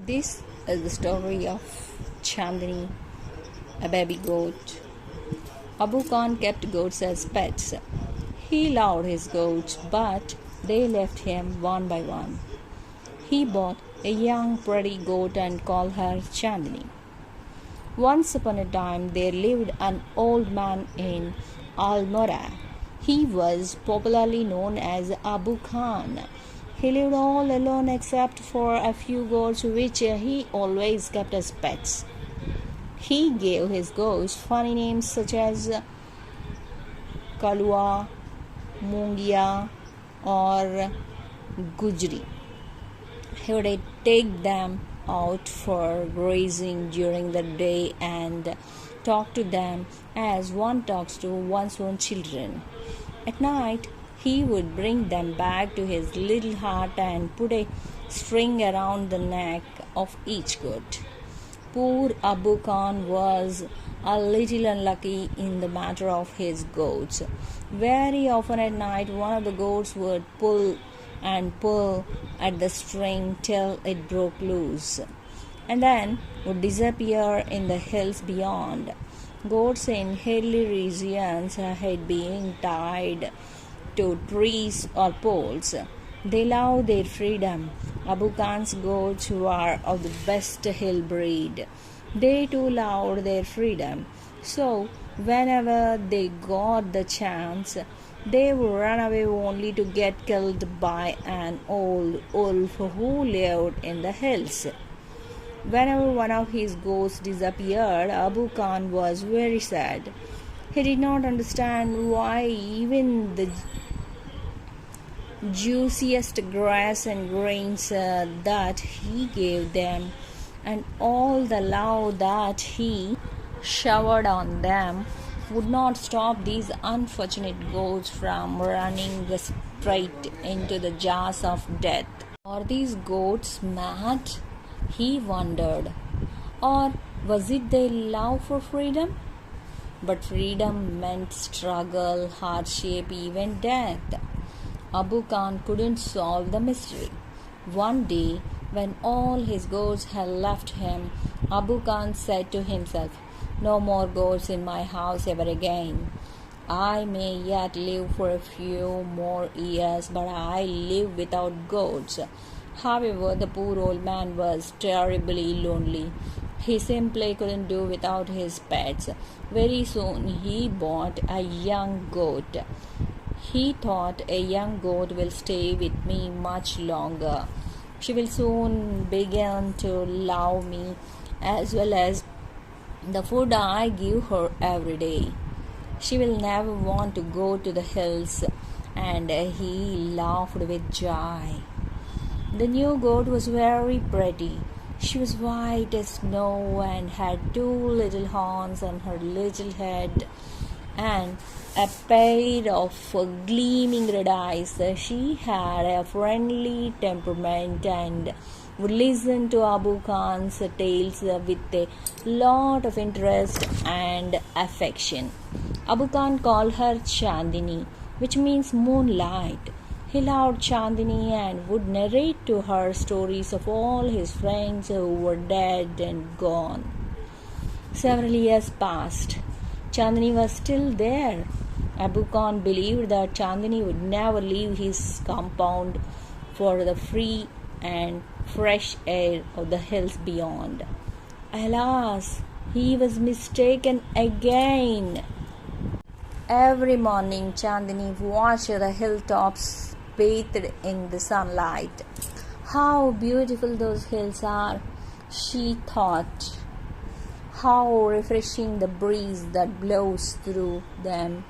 This is the story of Chandni, a baby goat. Abu Khan kept goats as pets. He loved his goats, but they left him one by one. He bought a young pretty goat and called her Chandni. Once upon a time there lived an old man in Almora. He was popularly known as Abu Khan. He lived all alone except for a few goats which he always kept as pets. He gave his goats funny names such as Kalua, Mungia, or Gujri. He would take them out for grazing during the day and talk to them as one talks to one's own children. At night, he would bring them back to his little hut and put a string around the neck of each goat. Poor Abu Khan was a little unlucky in the matter of his goats. Very often at night, one of the goats would pull and pull at the string till it broke loose, and then would disappear in the hills beyond. Goats in hilly regions had been tied to trees or poles. They love their freedom. Abu Khan's goats were of the best hill breed. They too loved their freedom. So, whenever they got the chance, they would run away only to get killed by an old wolf who lived in the hills. Whenever one of his goats disappeared, Abu Khan was very sad. He did not understand why even the juiciest grass and grains that he gave them and all the love that he showered on them would not stop these unfortunate goats from running straight into the jaws of death. Are these goats mad? He wondered. Or was it their love for freedom? But freedom meant struggle, hardship, even death. Abu Khan couldn't solve the mystery. One day, when all his goats had left him, Abu Khan said to himself, "No more goats in my house ever again. I may yet live for a few more years, but I live without goats." However, the poor old man was terribly lonely. He simply couldn't do without his pets. Very soon he bought a young goat. He thought, a young goat will stay with me much longer. She will soon begin to love me as well as the food I give her every day. She will never want to go to the hills, and he laughed with joy. The new goat was very pretty. She was white as snow and had two little horns on her little head and a pair of gleaming red eyes. She had a friendly temperament and would listen to Abu Khan's tales with a lot of interest and affection. Abu Khan called her Chandni, which means moonlight. He loved Chandni and would narrate to her stories of all his friends who were dead and gone. Several years passed. Chandni was still there. Abu Khan believed that Chandni would never leave his compound for the free and fresh air of the hills beyond. Alas, he was mistaken again. Every morning, Chandni watched the hilltops bathed in the sunlight. How beautiful those hills are, she thought. How refreshing the breeze that blows through them,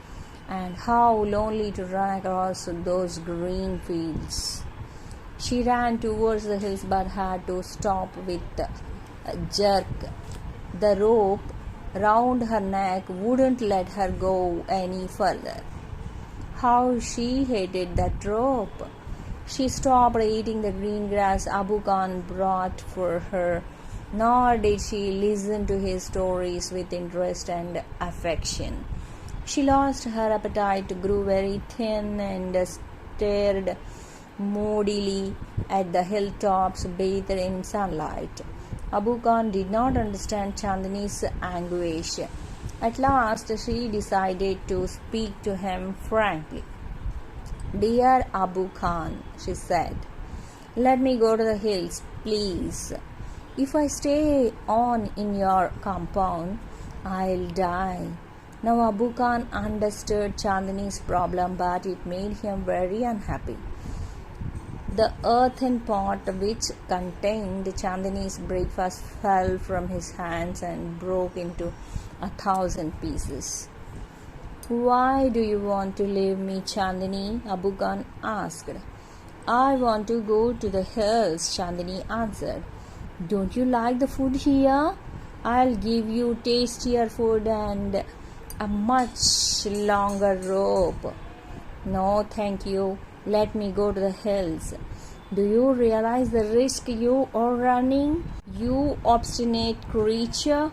and how lonely to run across those green fields. She ran towards the hills but had to stop with a jerk. The rope round her neck wouldn't let her go any further. How she hated that rope! She stopped eating the green grass Abu Khan brought for her, nor did she listen to his stories with interest and affection. She lost her appetite, grew very thin, and stared moodily at the hilltops bathed in sunlight. Abu Khan did not understand Chandni's anguish. At last, she decided to speak to him frankly. "Dear Abu Khan," she said, "let me go to the hills, please. If I stay on in your compound, I'll die." Now Abu Khan understood Chandni's problem, but it made him very unhappy. The earthen pot which contained Chandni's breakfast fell from his hands and broke into 1,000 pieces. "Why do you want to leave me, Chandni?" Abu Khan asked. "I want to go to the hills," Chandni answered. "Don't you like the food here? I'll give you tastier food and a much longer rope." "No, thank you. Let me go to the hills." "Do you realize the risk you are running, you obstinate creature?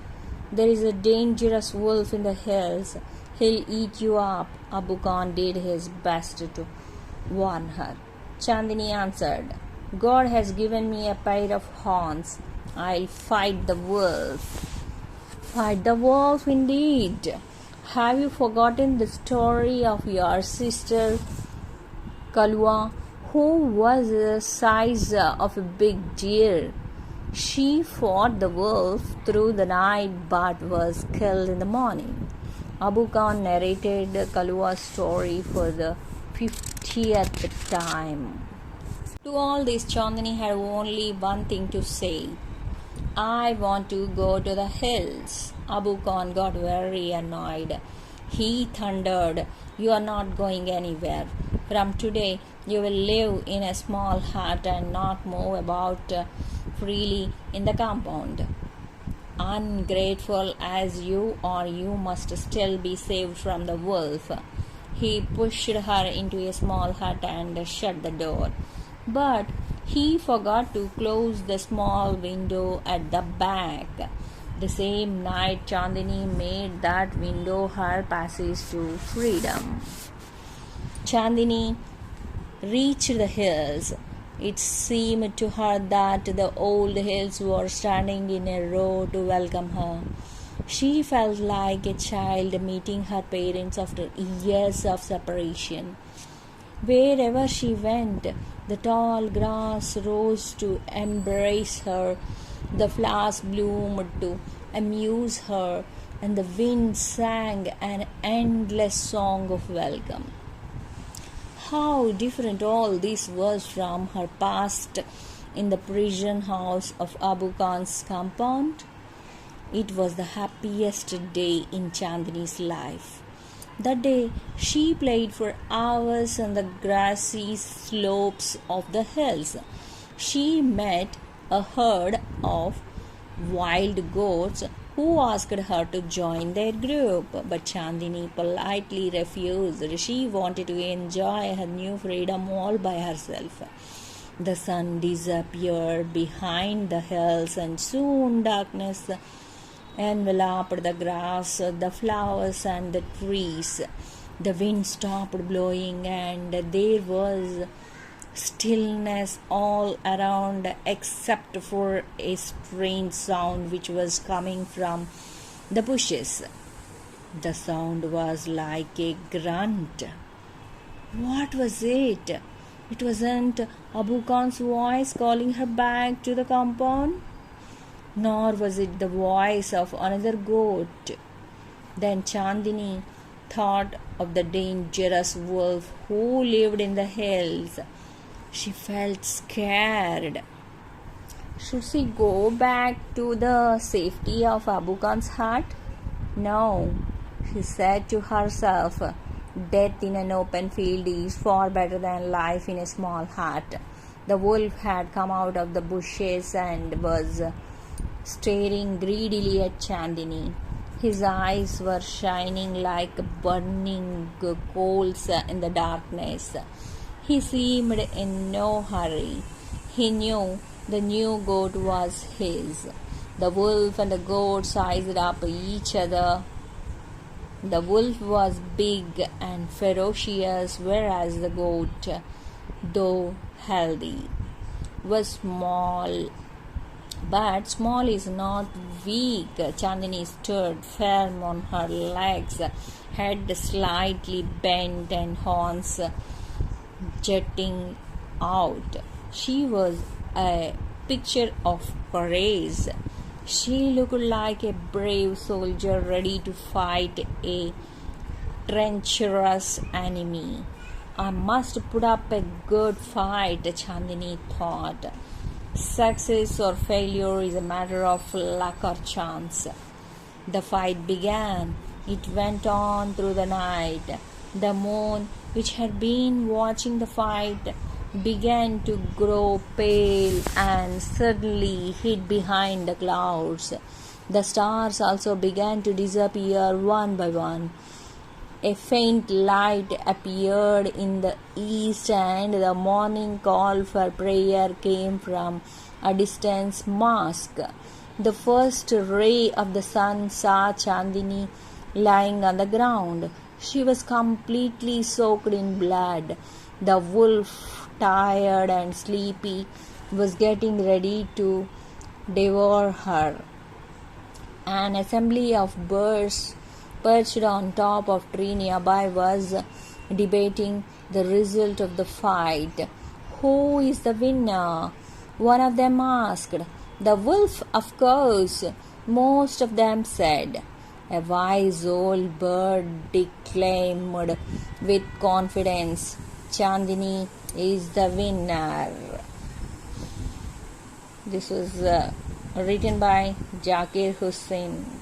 There is a dangerous wolf in the hills. He'll eat you up." Abu Khan did his best to warn her. Chandni answered, "God has given me a pair of horns. I'll fight the wolf." "Fight the wolf indeed. Have you forgotten the story of your sister Kalua, who was the size of a big deer? She fought the wolf through the night but was killed in the morning." Abu Khan narrated Kalua's story for the 50th time. To all this, Chandni had only one thing to say: "I want to go to the hills." Abu Khan got very annoyed. He thundered, "You are not going anywhere. From today, you will live in a small hut and not move about freely in the compound. Ungrateful as you are, you must still be saved from the wolf." He pushed her into a small hut and shut the door. But he forgot to close the small window at the back. The same night, Chandni made that window her passage to freedom. Chandni reached the hills. It seemed to her that the old hills were standing in a row to welcome her. She felt like a child meeting her parents after years of separation. Wherever she went, the tall grass rose to embrace her, the flowers bloomed to amuse her, and the wind sang an endless song of welcome. How different all this was from her past in the prison house of Abu Khan's compound. It was the happiest day in Chandni's life. That day, she played for hours on the grassy slopes of the hills. She met a herd of wild goats who asked her to join their group, but Chandni politely refused. She wanted to enjoy her new freedom all by herself. The sun disappeared behind the hills, and soon darkness enveloped the grass, the flowers, and the trees. The wind stopped blowing, and there was stillness all around except for a strange sound which was coming from the bushes. The sound was like a grunt. What was it? It wasn't Abu Khan's voice calling her back to the compound, nor was it the voice of another goat. Then Chandni thought of the dangerous wolf who lived in the hills. She felt scared. Should she go back to the safety of Abu Khan's hut? No, she said to herself. Death in an open field is far better than life in a small hut. The wolf had come out of the bushes and was staring greedily at Chandni. His eyes were shining like burning coals in the darkness. He seemed in no hurry. He knew the new goat was his. The wolf and the goat sized up each other. The wolf was big and ferocious, whereas the goat, though healthy, was small. But small is not weak. Chandni stood firm on her legs, head slightly bent and horns jutting out. She was a picture of courage. She looked like a brave soldier ready to fight a treacherous enemy. I must put up a good fight, Chandni thought. Success or failure is a matter of luck or chance. The fight began. It went on through the night. The moon, which had been watching the fight, began to grow pale and suddenly hid behind the clouds. The stars also began to disappear one by one. A faint light appeared in the east, and the morning call for prayer came from a distant mosque. The first ray of the sun saw Chandni lying on the ground. She was completely soaked in blood. The wolf, tired and sleepy, was getting ready to devour her. An assembly of birds perched on top of tree nearby was debating the result of the fight. Who is the winner? One of them asked. The wolf, of course, most of them said. A wise old bird declaimed with confidence, Chandni is the winner. This was written by Zakir Hussain.